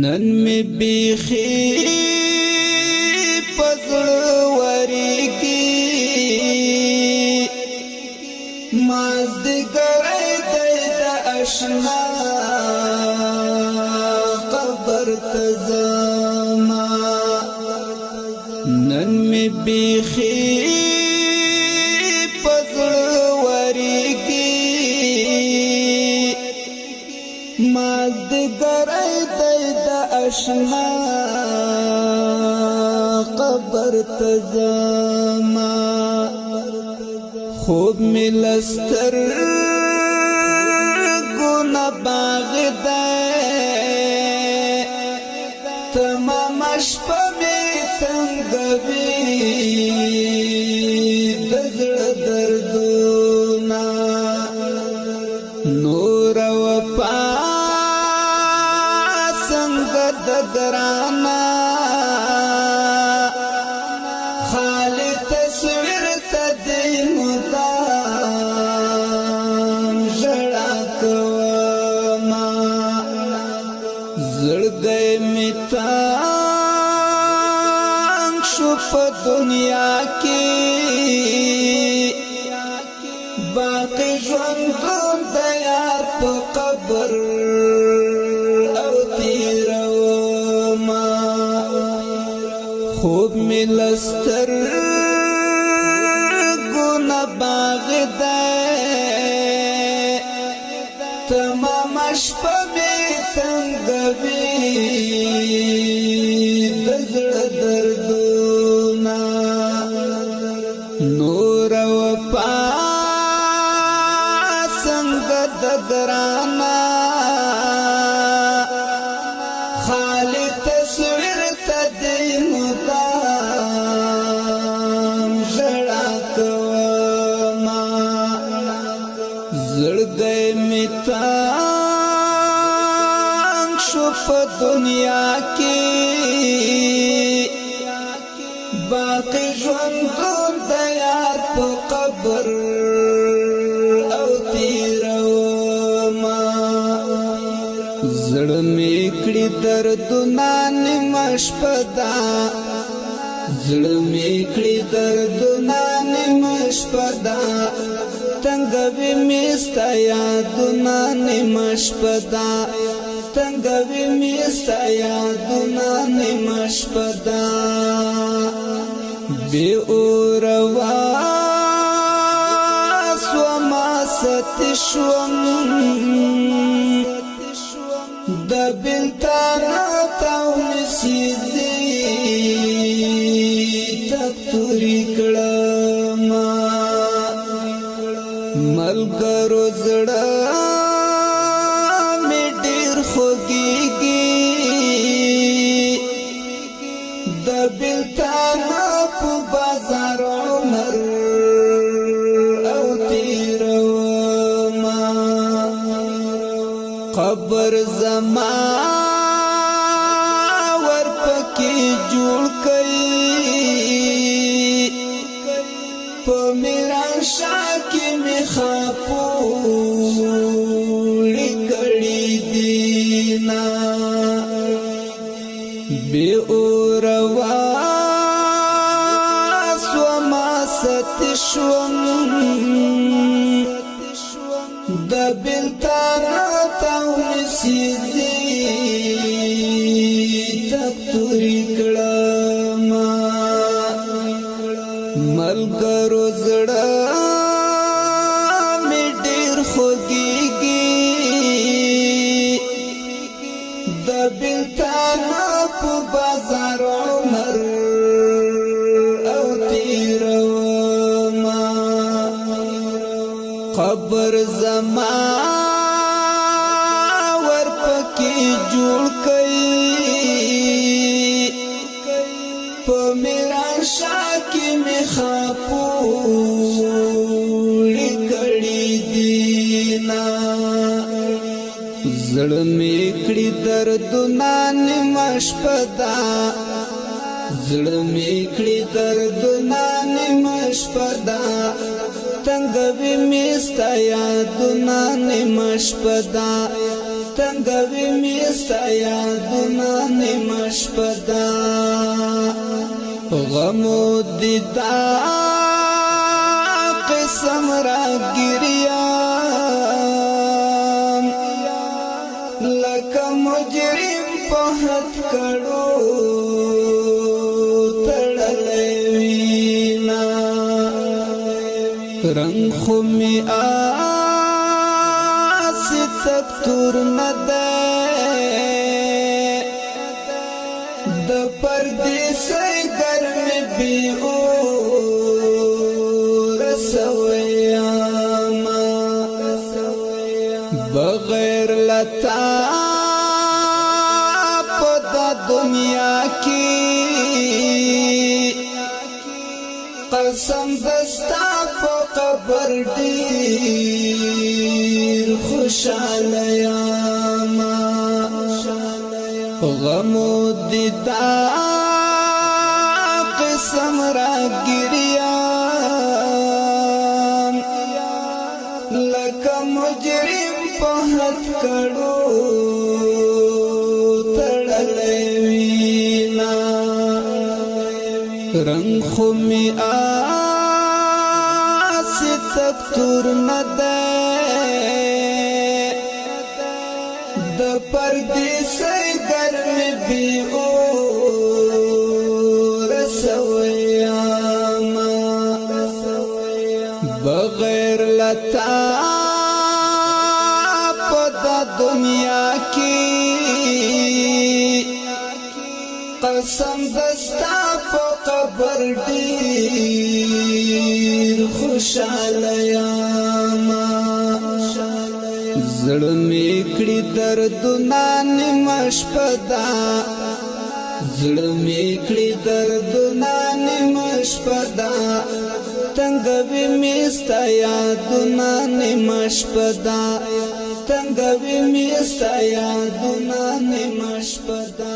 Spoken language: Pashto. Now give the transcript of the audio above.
نن می بیخی پزړوری کی مازدیګر دی د آشنا قبر ته زما نن می بیخی پزړوری کی مازدیګر اشنا قبر تزما خوب ملستر گنا باغ ده تمام شپه می تنگوي دزړه دردونه نور وفا گرانا خالی تصویر تدی مدام جڑا کواما زرگئی میتان شوف دنیا کی باقی جوندون دیار پا قبر خوب ملستر گنا باغ ده تمام شپه می تنگوي دزړه دردونه نور وفا څنګه د ګرانا خالی تصویر تدی مدام جڑا کواما زړګی میتان شوف دنیا کی باقی ژوندون د یار په قبر او تیروما زړه می کړي دردونه نیمه شپه ده زړه می کړي دردونه نیمه شپه ده تنګوي مې ستا یادونه نیمه شپه ده تنګوي مې ستا یادونه نیمه شپه ده بې اوروا سوما ستې شوم د بلتانا تاونسیدی تکتوری کړما ملګرو زړه می ډیر خوږیږي د بلتانا په بازار عمر او تیروما قبر زما ورپکی جوړ کړي په میران شاه کې می خاپوړي کړي دینا بې اوروا سوما ست شوم د بلتانا تاونسیدی تکتوری کړما ملګرو زړه می ډیر خوږیږي د بلتانا په بازار عمر او تیروما قبر زما ورپکی جوړ کړي په میران شاه کې می خاپوړي کړي دینا زړه می کړي دردونه نیمه شپه ده زړه می کړي دردونه نیمه شپه ده تنګوي مې ستا یادونه نیمه شپه ده تنگوی میستا یادونا نیمه شپه ده غمو دیدا قسم را گریان لکه مجرم په حد کړو تړلې وینا رنگ خو می آس تکتور نه ده د پردیسۍ ګرمې بې اوره سویاما بغیر لتا په دا دنیا کې قسم دستا په قبر ډېر خوشاله یاما غمو دیدا قسم را گریان لکه مجرم په حد کړو تړلې وینا رنگ خو می آس تکتور نه ده د پردیسۍ ګرمې بې اوره سویاما بغیر لتا په دا دنیا کې قسم دستا په قبر ډېر خوشاله یاما زړه مې کړي دردونه نیمه شپه ده زړه مې کړي دردونه نیمه شپه ده تنګوي مې ستا یادونه نیمه شپه ده تنګوي مې ستا یادونه نیمه شپه ده